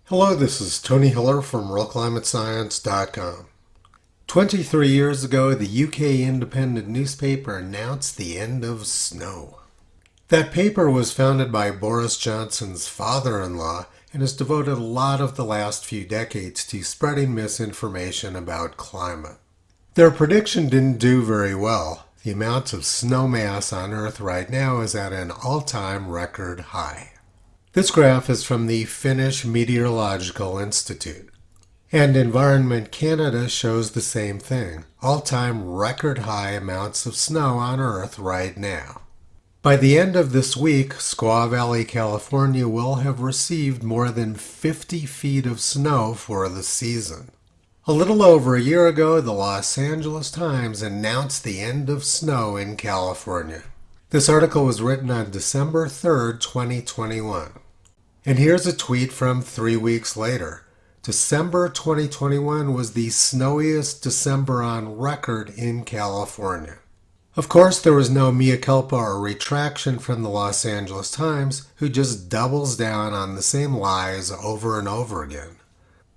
Hello, this is Tony Hiller from RealClimateScience.com. 23 years ago, the UK independent newspaper announced the end of snow. That paper was founded by Boris Johnson's father-in-law and has devoted a lot of the last few decades to spreading misinformation about climate. Their prediction didn't do very well. The amount of snow mass on Earth right now is at an all-time record high. This graph is from the Finnish Meteorological Institute. And Environment Canada shows the same thing, all-time record high amounts of snow on Earth right now. By the end of this week, Squaw Valley, California will have received more than 50 feet of snow for the season. A little over a year ago, the Los Angeles Times announced the end of snow in California. This article was written on December 3rd, 2021. And here's a tweet from 3 weeks later. December 2021 was the snowiest December on record in California. Of course, there was no mea culpa or retraction from the Los Angeles Times, who just doubles down on the same lies over and over again.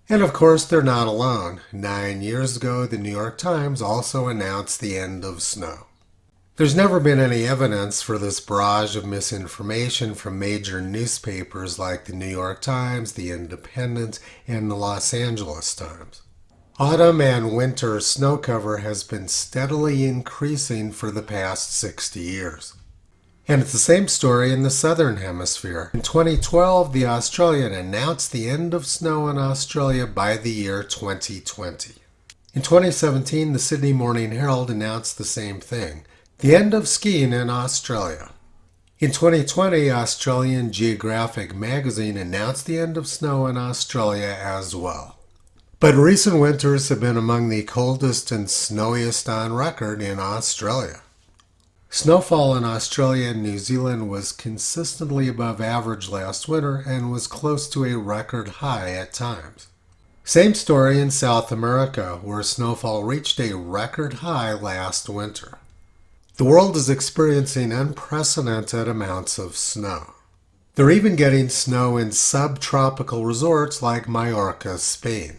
And of course, they're not alone. 9 years ago, the New York Times also announced the end of snow. There's never been any evidence for this barrage of misinformation from major newspapers like the New York Times, the Independent, and the Los Angeles Times. Autumn and winter snow cover has been steadily increasing for the past 60 years. And it's the same story in the Southern Hemisphere. In 2012, the Australian announced the end of snow in Australia by the year 2020. In 2017, the Sydney Morning Herald announced the same thing. The end of skiing in Australia. In 2020, Australian Geographic magazine announced the end of snow in Australia as well. But recent winters have been among the coldest and snowiest on record in Australia. Snowfall in Australia and New Zealand was consistently above average last winter and was close to a record high at times. Same story in South America, where snowfall reached a record high last winter. The world is experiencing unprecedented amounts of snow. They're even getting snow in subtropical resorts like Mallorca, Spain.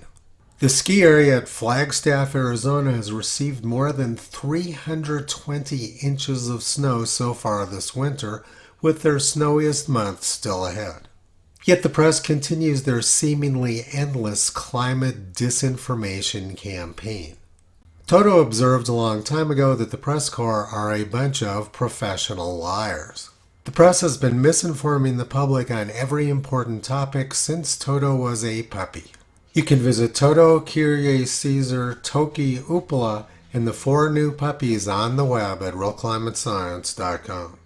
The ski area at Flagstaff, Arizona has received more than 320 inches of snow so far this winter, with their snowiest month still ahead. Yet the press continues their seemingly endless climate disinformation campaign. Toto observed a long time ago that the press corps are a bunch of professional liars. The press has been misinforming the public on every important topic since Toto was a puppy. You can visit Toto, Kyrie, Caesar, Toki, Upala, and the 4 new puppies on the web at RealClimateScience.com.